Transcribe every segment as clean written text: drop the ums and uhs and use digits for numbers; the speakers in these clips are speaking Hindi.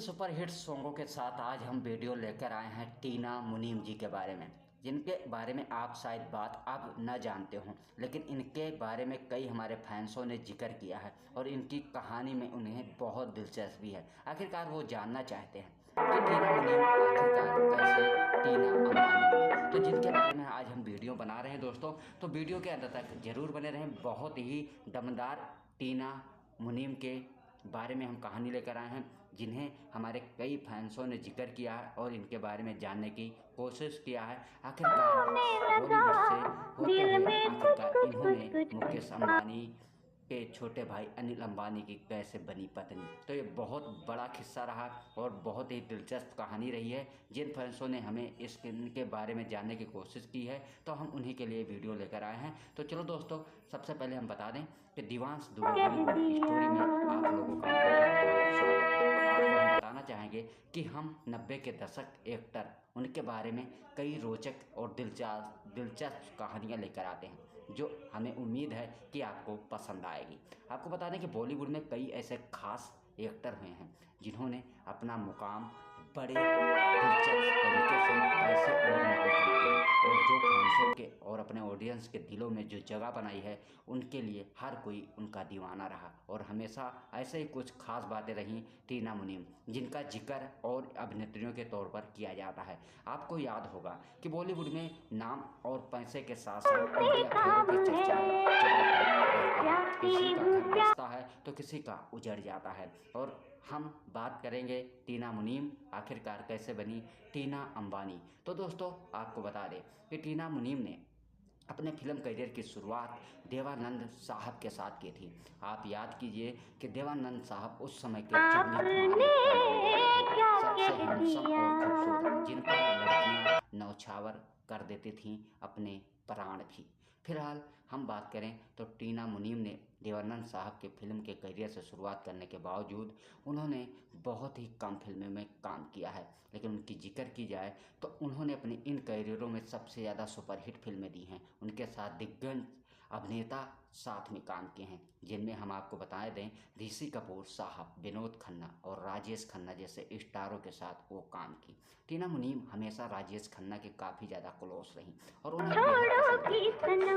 सुपरहिट सॉन्गों के साथ आज हम वीडियो लेकर आए हैं टीना मुनीम जी के बारे में, जिनके बारे में आप शायद बात अब न जानते हों, लेकिन इनके बारे में कई हमारे फैंसों ने जिक्र किया है और इनकी कहानी में उन्हें बहुत दिलचस्पी है। आखिरकार वो जानना चाहते हैं कि टीना मुनीम आखिरकार कैसे टीना अंबानी बनी। तो जिनके बारे में आज हम वीडियो बना रहे हैं दोस्तों, तो वीडियो के अंत तक जरूर बने रहें। बहुत ही दमदार टीना मुनीम के बारे में हम कहानी लेकर आए हैं, जिन्हें हमारे कई फैंसों ने जिक्र किया है और इनके बारे में जानने की कोशिश किया है। आखिरकार बॉलीवुड से होते हुए आखिरकार इन्होंने मुकेश अंबानी के छोटे भाई अनिल अंबानी की कैसे बनी पत्नी। तो ये बहुत बड़ा किस्सा रहा और बहुत ही दिलचस्प कहानी रही है। जिन फैंसों ने हमें इनके बारे में जानने की कोशिश की है, तो हम उन्हीं के लिए वीडियो लेकर आए हैं। तो चलो दोस्तों, सबसे पहले हम बता दें कि दीवांश दुबे स्टोरी में आप लोगों का बहुत स्वागत है। आपको हम बताना चाहेंगे कि हम 90 के दशक एक्टर उनके बारे में कई रोचक और दिलचस्प कहानियाँ लेकर आते हैं, जो हमें उम्मीद है कि आपको पसंद आएगी। आपको बता दें कि बॉलीवुड में कई ऐसे खास एक्टर हुए हैं जिन्होंने अपना मुकाम बड़े दिलचस्प तरीके से पैसे और नाम कमाए हैं, और जो फैंसों के और अपने ऑडियंस के दिलों में जो जगह बनाई है, उनके लिए हर कोई उनका दीवाना रहा। और हमेशा ऐसे ही कुछ खास बातें रहीं टीना मुनीम, जिनका जिक्र और अभिनेत्रियों के तौर पर किया जाता है। आपको याद होगा कि बॉलीवुड में नाम और पैसे के साथ साथ उनके अफेयरों की चर्चाएं किसी का घर बसता है तो किसी का उजड़ जाता है। और हम बात करेंगे टीना मुनीम आखिरकार कैसे बनी टीना अंबानी। तो दोस्तों, आपको बता दें कि टीना मुनीम ने अपने फिल्म करियर की शुरुआत देवानंद साहब के साथ की थी। आप याद कीजिए कि देवानंद साहब उस समय के सबसे हैंडसम और खूबसूरत, जिन पर लड़कियां नौछावर कर देती थीं अपने प्राण भी। फिलहाल हम बात करें तो टीना मुनीम ने देवानंद साहब के फिल्म के करियर से शुरुआत करने के बावजूद उन्होंने बहुत ही कम फिल्मों में काम किया है, लेकिन उनकी जिक्र की जाए तो उन्होंने अपने इन करियरों में सबसे ज़्यादा सुपरहिट फिल्में दी हैं। उनके साथ दिग्गज अभिनेता साथ में काम किए हैं, जिनमें हम आपको बता दें ऋषि कपूर साहब, विनोद खन्ना और राजेश खन्ना जैसे स्टारों के साथ वो काम की। टीना मुनीम हमेशा राजेश खन्ना के काफ़ी ज़्यादा क्लोज रहीं और उन्हें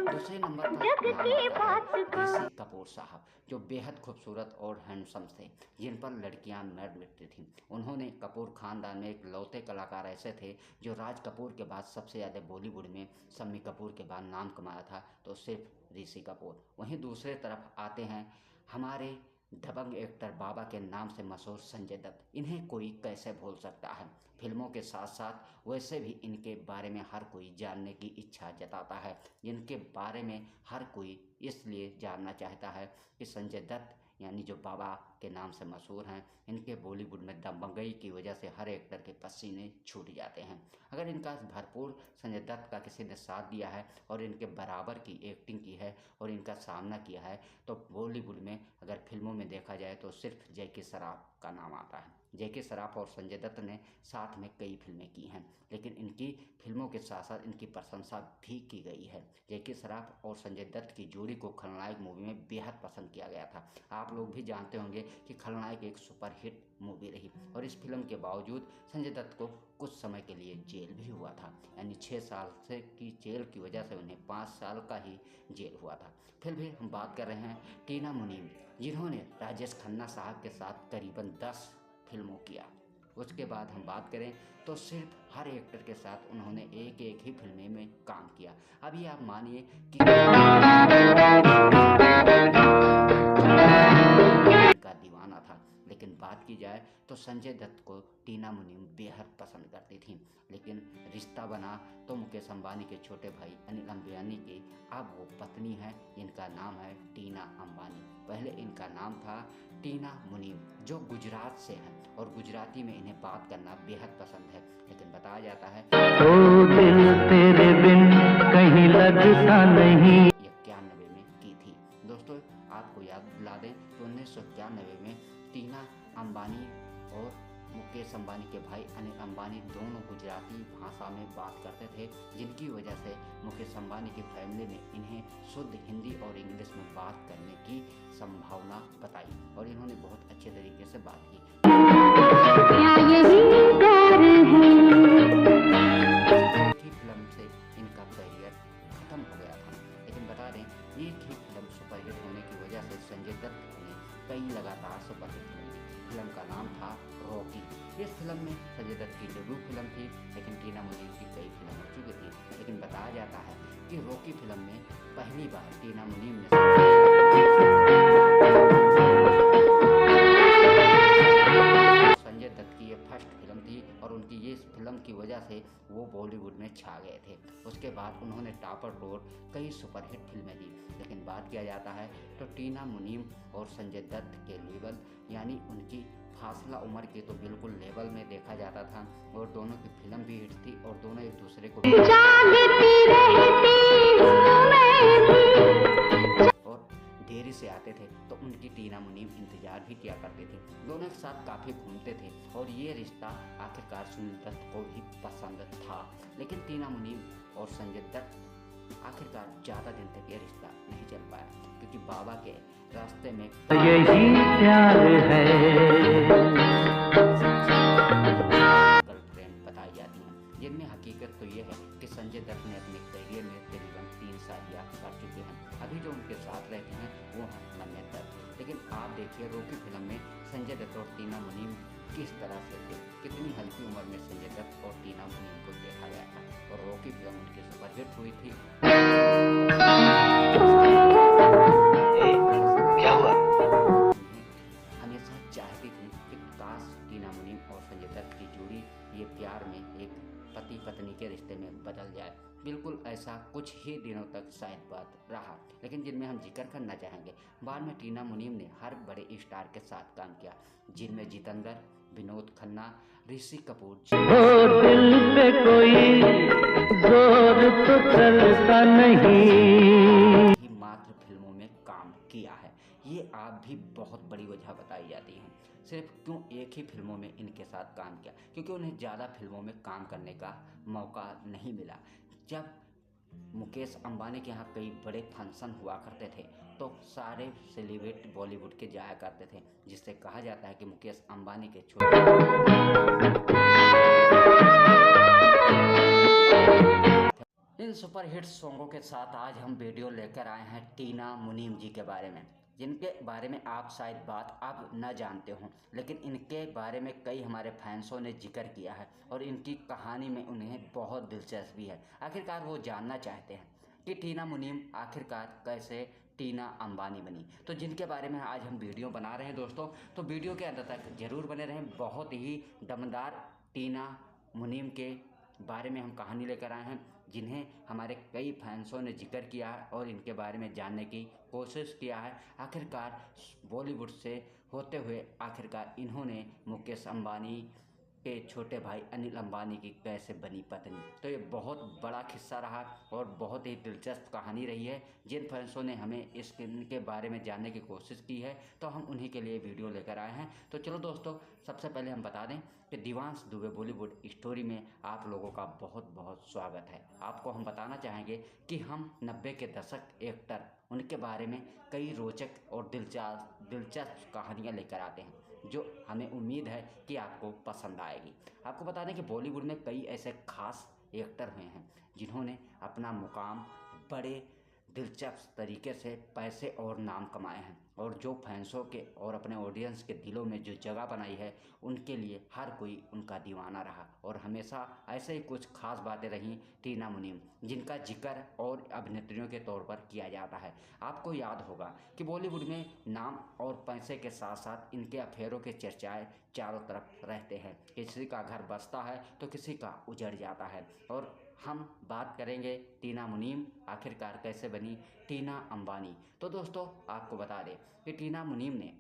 दूसरे नंबर पर नाम आता है ऋषि कपूर साहब, जो बेहद खूबसूरत और हैंडसम थे, जिन पर लड़कियां मर मिटती थीं। उन्होंने कपूर खानदान में एक लौते कलाकार ऐसे थे जो राज कपूर के बाद सबसे ज़्यादा बॉलीवुड में शम्मी कपूर के बाद नाम कमाया था, तो सिर्फ ऋषि कपूर। वहीं दूसरे तरफ आते हैं हमारे दबंग एक्टर बाबा के नाम से मशहूर संजय दत्त। इन्हें कोई कैसे भूल सकता है। फिल्मों के साथ साथ वैसे भी इनके बारे में हर कोई जानने की इच्छा जताता है, जिनके बारे में हर कोई इसलिए जानना चाहता है कि संजय दत्त यानी जो बाबा के नाम से मशहूर हैं, इनके बॉलीवुड में दबंगई की वजह से हर एक्टर के पसीने छूट जाते हैं। अगर इनका भरपूर संजय दत्त का किसी ने साथ दिया है और इनके बराबर की एक्टिंग की है और इनका सामना किया है, तो बॉलीवुड में अगर फिल्मों में देखा जाए तो सिर्फ जैकी श्रॉफ का नाम आता है। जैकी श्रॉफ और संजय दत्त ने साथ में कई फिल्में की हैं, लेकिन इनकी फिल्मों के साथ साथ इनकी प्रशंसा भी की गई है। जैकी श्रॉफ और संजय दत्त की जोड़ी को खलनायक मूवी में बेहद पसंद किया गया था। आप लोग भी जानते होंगे कि खलनायक एक सुपरहिट मूवी रही, और इस फिल्म के बावजूद संजय दत्त को कुछ समय के लिए जेल भी हुआ था, यानी 6 साल से की जेल की वजह से उन्हें 5 साल का ही जेल हुआ था। फिर भी हम बात कर रहे हैं टीना मुनीम, जिन्होंने राजेश खन्ना साहब के साथ करीबन 10 फिल्मों किया। उसके बाद हम बात करें तो सिर्फ हर एक्टर के साथ उन्होंने एक ही फिल्म में काम किया। अभी आप मानिए कि का दीवाना था, लेकिन बात की जाए तो संजय दत्त को टीना मुनीम बेहद पसंद करती थी। लेकिन रिश्ता बना तो मुकेश अंबानी के छोटे भाई अनिल अंबानी की अब वो पत्नी है, जिनका नाम है टीना अंबानी। पहले इनका नाम था टीना मुनीम, जो गुजरात से हैं और गुजराती में इन्हें बात करना बेहद पसंद है। लेकिन बताया जाता है तो दिल तेरे बिन कहीं लगता नहीं 91 में की थी। दोस्तों, आपको याद दिला दें तो 1991 में टीना अंबानी और मुकेश अंबानी के भाई अनिल अंबानी दोनों गुजराती भाषा में बात करते थे, जिनकी वजह से मुकेश अंबानी की फैमिली ने इन्हें शुद्ध हिंदी और इंग्लिश में बात करने की संभावना बताई और इन्होंने बहुत अच्छे तरीके से बात की। फिल्म से इनका करियर खत्म हो गया था, लेकिन बता दें एक ही फिल्म सुपरहिट होने की वजह से संजय दत्त ने कई लगातार सुपरहिट फिल्म दी। फिल्म का नाम था रॉकी। इस फिल्म में संजय दत्त की डेब्यू फिल्म थी, लेकिन टीना मुनीम की कई फिल्म हो चुकी थी। लेकिन बताया जाता है कि रॉकी फिल्म में पहली बार टीना मुनीम ने संजय दत्त की ये फर्स्ट फिल्म थी और उनकी ये फिल्म की वजह से वो बॉलीवुड में छा गए थे। उसके बाद उन्होंने टॉपर रोल कई सुपरहिट फिल्में दी। लेकिन बात किया जाता है तो टीना मुनीम और संजय दत्त के लेवल यानी उनकी फासला उम्र के तो बिल्कुल लेवल में देखा जाता था और दोनों की फिल्म भी हिट थी और दोनों एक दूसरे को और देरी से आते थे तो उनकी टीना मुनीम इंतजार भी किया करती थी। दोनों एक साथ काफ़ी घूमते थे और ये रिश्ता आखिरकार सुनील दत्त को भी पसंद था। लेकिन टीना मुनीम और संजय दत्त आखिरकार ज़्यादा दिन तक ये रिश्ता नहीं चल पाया, क्योंकि बाबा के रास्ते में यही प्यार है गर्लफ्रेंड बताई जाती हैं, जिनमें हकीकत तो ये है कि संजय दत्त ने अपने करियर में तकरीबन 3 शादियाँ कर चुके हैं। अभी जो उनके साथ रहते हैं वो हैं मन्नत दत्त। लेकिन आप देखिए रॉकी फिल्म में संजय दत्त और टीना मुनीम किस तरह से थे, कितनी हल्की उम्र में संजय दत्त और टीना मुनीम को देखा गया था और रॉकी फिल्म उनकी सुपरहिट हुई थी। क्या हुआ? हमेशा चाहती थी कि काश टीना मुनीम और संजय दत्त की जोड़ी ये प्यार में एक पति पत्नी के रिश्ते में बदल जाए। बिल्कुल ऐसा कुछ ही दिनों तक शायद बात रहा, लेकिन जिनमें हम जिक्र करना चाहेंगे। बाद में टीना मुनीम ने हर बड़े स्टार के साथ काम किया, जिनमें जितेंद्र, विनोद खन्ना, ऋषि कपूर दिल पे कोई जोर तो चलता नहीं ही मात्र फिल्मों में काम किया है। ये आप भी बहुत बड़ी वजह बताई जाती है सिर्फ क्यों एक ही फिल्मों में इनके साथ काम किया, क्योंकि उन्हें ज़्यादा फिल्मों में काम करने का मौका नहीं मिला। जब मुकेश अंबानी के यहाँ कई बड़े फंक्शन हुआ करते थे तो सारे सेलिब्रिटी बॉलीवुड के जाया करते थे, जिससे कहा जाता है कि मुकेश अंबानी के छोटे इन सुपरहिट सॉन्गों के साथ आज हम वीडियो लेकर आए हैं टीना मुनीम जी के बारे में, जिनके बारे में आप शायद बात अब न जानते हों, लेकिन इनके बारे में कई हमारे फैंसों ने जिक्र किया है और इनकी कहानी में उन्हें बहुत दिलचस्पी है। आखिरकार वो जानना चाहते हैं कि टीना मुनीम आखिरकार कैसे टीना अंबानी बनी। तो जिनके बारे में आज हम वीडियो बना रहे हैं दोस्तों, तो वीडियो के अंत तक जरूर बने रहें। बहुत ही दमदार टीना मुनीम के बारे में हम कहानी लेकर आए हैं, जिन्हें हमारे कई फैंसों ने जिक्र किया है और इनके बारे में जानने की कोशिश किया है। आखिरकार बॉलीवुड से होते हुए आखिरकार इन्होंने मुकेश अंबानी के छोटे भाई अनिल अंबानी की कैसे बनी पत्नी। तो ये बहुत बड़ा किस्सा रहा और बहुत ही दिलचस्प कहानी रही है। जिन फैंसों ने हमें इनके बारे में जानने की कोशिश की है तो हम उन्हीं के लिए वीडियो लेकर आए हैं। तो चलो दोस्तों, सबसे पहले हम बता दें कि दिवांश दुबे बॉलीवुड स्टोरी में आप लोगों का बहुत बहुत स्वागत है। आपको हम बताना चाहेंगे कि हम 90 के दशक एक्टर उनके बारे में कई रोचक और दिलचस्प कहानियाँ लेकर आते हैं, जो हमें उम्मीद है कि आपको पसंद आएगी। आपको बता दें कि बॉलीवुड में कई ऐसे खास एक्टर हुए हैं जिन्होंने अपना मुकाम बड़े दिलचस्प तरीके से पैसे और नाम कमाए हैं और जो फैंसों के और अपने ऑडियंस के दिलों में जो जगह बनाई है, उनके लिए हर कोई उनका दीवाना रहा और हमेशा ऐसे ही कुछ खास बातें रहीं टीना मुनीम, जिनका जिक्र और अभिनेत्रियों के तौर पर किया जाता है। आपको याद होगा कि बॉलीवुड में नाम और पैसे के साथ साथ इनके अफेयरों के चर्चाएं चारों तरफ रहते हैं। किसी का घर बसता है तो किसी का उजड़ जाता है। और हम बात करेंगे टीना मुनीम आखिरकार कैसे बनी टीना अंबानी। तो दोस्तों, आपको बता दें कि टीना मुनीम ने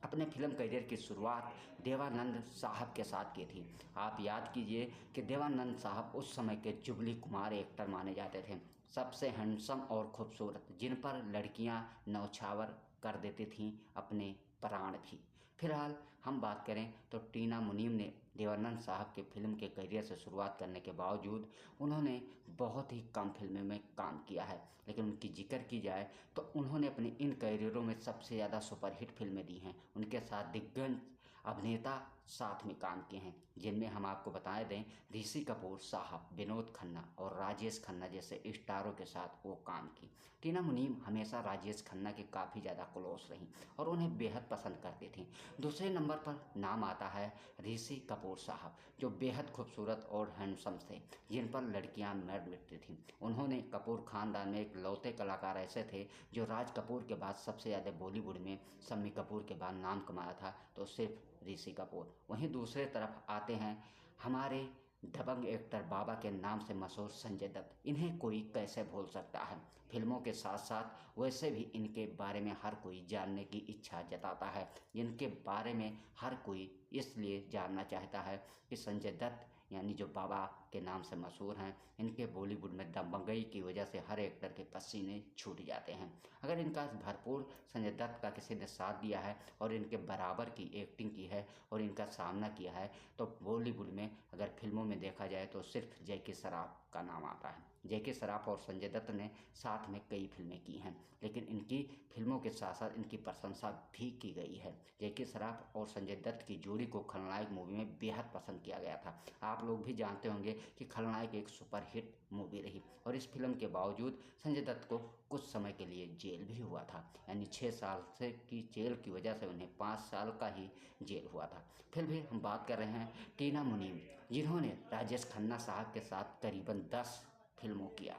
अपने फिल्म करियर की शुरुआत देवानंद साहब के साथ की थी। आप याद कीजिए कि देवानंद साहब उस समय के जुबली कुमार एक्टर माने जाते थे, सबसे हैंडसम और खूबसूरत, जिन पर लड़कियां नौछावर कर देती थीं अपने प्राण भी। फिलहाल हम बात करें तो टीना मुनीम ने देवानंद साहब के फिल्म के करियर से शुरुआत करने के बावजूद उन्होंने बहुत ही कम फिल्मों में काम किया है, लेकिन उनकी जिक्र की जाए तो उन्होंने अपने इन करियरों में सबसे ज़्यादा सुपरहिट फिल्में दी हैं। उनके साथ दिग्गज अभिनेता साथ में काम किए हैं, जिनमें हम आपको बताए दें ऋषि कपूर साहब, विनोद खन्ना और राजेश खन्ना जैसे स्टारों के साथ वो काम की। टीना मुनीम हमेशा राजेश खन्ना के काफ़ी ज़्यादा क्लोज रहीं और उन्हें बेहद पसंद करती थीं। दूसरे नंबर पर नाम आता है ऋषि कपूर साहब, जो बेहद खूबसूरत और हैंडसम थे, जिन पर लड़कियां मर मिटती थीं। उन्होंने कपूर खानदान में एक लौते कलाकार ऐसे थे जो राज कपूर के बाद सबसे ज़्यादा बॉलीवुड में शम्मी कपूर के बाद नाम कमाया था, तो सिर्फ ऋषि कपूर। वहीं दूसरे तरफ आते हैं हमारे दबंग एक्टर बाबा के नाम से मशहूर संजय दत्त। इन्हें कोई कैसे भूल सकता है। फिल्मों के साथ साथ वैसे भी इनके बारे में हर कोई जानने की इच्छा जताता है, जिनके बारे में हर कोई इसलिए जानना चाहता है कि संजय दत्त यानी जो बाबा के नाम से मशहूर हैं, इनके बॉलीवुड में दबंगई की वजह से हर एक्टर के पसीने छूट जाते हैं। अगर इनका भरपूर संजय दत्त का किसी ने साथ दिया है और इनके बराबर की एक्टिंग की है और इनका सामना किया है, तो बॉलीवुड में अगर फिल्मों में देखा जाए तो सिर्फ जैकी श्रॉफ का नाम आता है। जैकी श्रॉफ और संजय दत्त ने साथ में कई फिल्में की हैं, लेकिन इनकी फिल्मों के साथ साथ इनकी प्रशंसा भी की गई है। जैकी श्रॉफ और संजय दत्त की जोड़ी को खलनायक मूवी में बेहद पसंद किया गया था। आप लोग भी जानते होंगे कि खलनायक एक सुपरहिट मूवी रही और इस फिल्म के बावजूद संजय दत्त को कुछ समय के लिए जेल भी हुआ था, यानी 6 साल से की जेल की वजह से उन्हें 5 साल का ही जेल हुआ था। फिर भी हम बात कर रहे हैं टीना मुनीम, जिन्होंने राजेश खन्ना साहब के साथ करीबन 10 फिल्मों किया।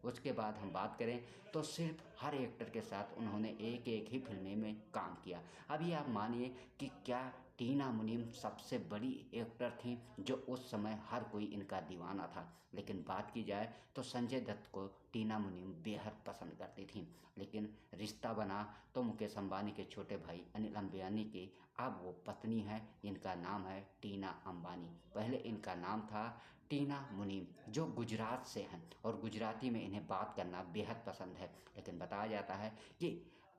उसके बाद हम बात करें तो सिर्फ हर एक्टर के साथ उन्होंने एक एक ही फिल्में में काम किया। अभी आप मानिए कि क्या टीना मुनीम सबसे बड़ी एक्टर थीं जो उस समय हर कोई इनका दीवाना था, लेकिन बात की जाए तो संजय दत्त को टीना मुनीम बेहद पसंद करती थीं। लेकिन रिश्ता बना तो मुकेश अंबानी के छोटे भाई अनिल अंबानी की अब वो पत्नी है, जिनका नाम है टीना अंबानी। पहले इनका नाम था टीना मुनीम, जो गुजरात से हैं और गुजराती में इन्हें बात करना बेहद पसंद है। लेकिन बताया जाता है कि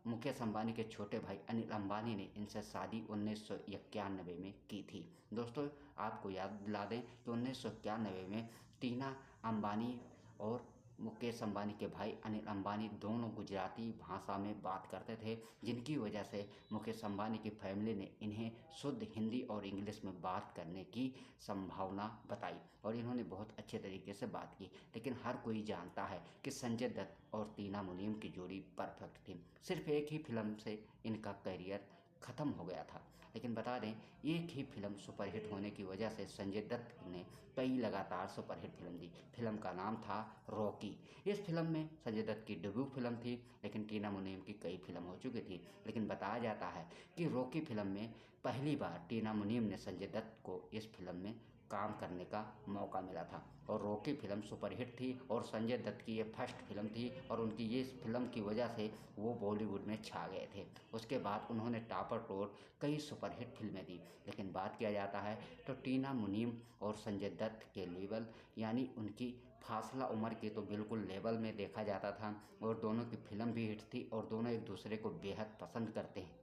मुकेश अंबानी के छोटे भाई अनिल अंबानी ने इनसे शादी 1991 में की थी। दोस्तों, आपको याद दिला दें कि 1991 में टीना अंबानी और मुकेश अंबानी के भाई अनिल अंबानी दोनों गुजराती भाषा में बात करते थे, जिनकी वजह से मुकेश अंबानी की फैमिली ने इन्हें शुद्ध हिंदी और इंग्लिश में बात करने की संभावना बताई और इन्होंने बहुत अच्छे तरीके से बात की। लेकिन हर कोई जानता है कि संजय दत्त और टीना मुनीम की जोड़ी परफेक्ट थी। सिर्फ एक ही फिल्म से इनका करियर ख़त्म हो गया था। लेकिन बता दें, एक ही फिल्म सुपरहिट होने की वजह से संजय दत्त ने कई लगातार सुपरहिट फिल्म दी। फिल्म का नाम था रॉकी। इस फिल्म में संजय दत्त की डेब्यू फिल्म थी, लेकिन टीना मुनीम की कई फिल्म हो चुकी थी। लेकिन बताया जाता है कि रॉकी फिल्म में पहली बार टीना मुनीम ने संजय दत्त को इस फिल्म में काम करने का मौका मिला था और रॉकी फिल्म सुपरहिट थी और संजय दत्त की ये फर्स्ट फिल्म थी और उनकी ये फिल्म की वजह से वो बॉलीवुड में छा गए थे। उसके बाद उन्होंने ताबड़तोड़ कई सुपरहिट फिल्में दी। लेकिन बात किया जाता है तो टीना मुनीम और संजय दत्त के लेवल यानी उनकी फासला उम्र के तो बिल्कुल लेवल में देखा जाता था और दोनों की फिल्म भी हिट थी और दोनों एक दूसरे को बेहद पसंद करते हैं।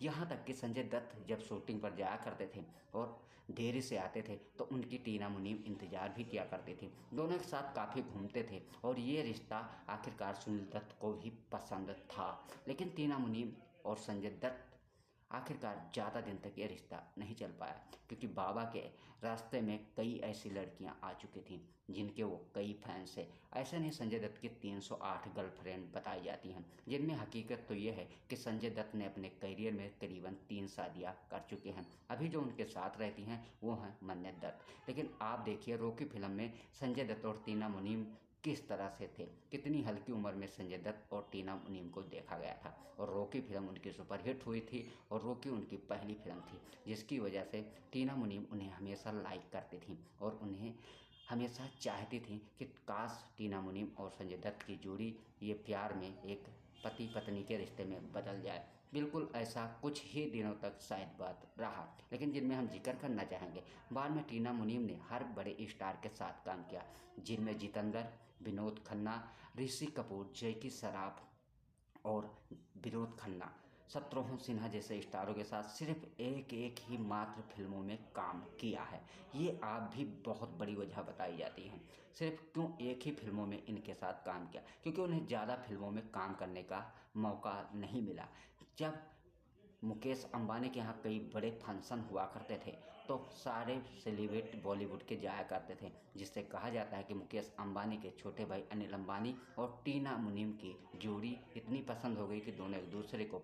यहाँ तक कि संजय दत्त जब शूटिंग पर जाया करते थे और देरी से आते थे तो उनकी टीना मुनीम इंतजार भी किया करती थी। दोनों एक साथ काफ़ी घूमते थे और ये रिश्ता आखिरकार सुनील दत्त को भी पसंद था। लेकिन टीना मुनीम और संजय दत्त आखिरकार ज़्यादा दिन तक ये रिश्ता नहीं चल पाया, क्योंकि बाबा के रास्ते में कई ऐसी लड़कियां आ चुकी थीं जिनके वो कई फैंस हैं। ऐसे नहीं, संजय दत्त की 308 गर्लफ्रेंड बताई जाती हैं, जिनमें हकीकत तो ये है कि संजय दत्त ने अपने करियर में करीबन 3 शादियाँ कर चुके हैं। अभी जो उनके साथ रहती हैं वो हैं मन्नत दत्त। लेकिन आप देखिए रॉकी फिल्म में संजय दत्त और टीना मुनीम किस तरह से थे, कितनी हल्की उम्र में संजय दत्त और टीना मुनीम को देखा गया था और रॉकी फिल्म उनकी सुपरहिट हुई थी और रॉकी उनकी पहली फिल्म थी, जिसकी वजह से टीना मुनीम उन्हें हमेशा लाइक करती थीं और उन्हें हमेशा चाहती थीं कि काश टीना मुनीम और संजय दत्त की जोड़ी ये प्यार में एक पति पत्नी के रिश्ते में बदल जाए। बिल्कुल ऐसा कुछ ही दिनों तक शायद बात रहा, लेकिन जिनमें हम जिक्र करना चाहेंगे, बाद में टीना मुनीम ने हर बड़े स्टार के साथ काम किया, जिनमें जितेंद्र, विनोद खन्ना, ऋषि कपूर, जैकी श्रॉफ और विनोद खन्ना शत्रुघ्न सिन्हा जैसे स्टारों के साथ सिर्फ एक ही मात्र फिल्मों में काम किया है। ये आप भी बहुत बड़ी वजह बताई जाती है। सिर्फ क्यों एक ही फिल्मों में इनके साथ काम किया? क्योंकि उन्हें ज़्यादा फिल्मों में काम करने का मौका नहीं मिला। जब मुकेश अंबानी के यहाँ कई बड़े फंक्शन हुआ करते थे तो सारे सेलिब्रिटी बॉलीवुड के जाया करते थे, जिससे कहा जाता है कि मुकेश अंबानी के छोटे भाई अनिल अंबानी और टीना मुनीम की जोड़ी इतनी पसंद हो गई कि दोनों एक दूसरे को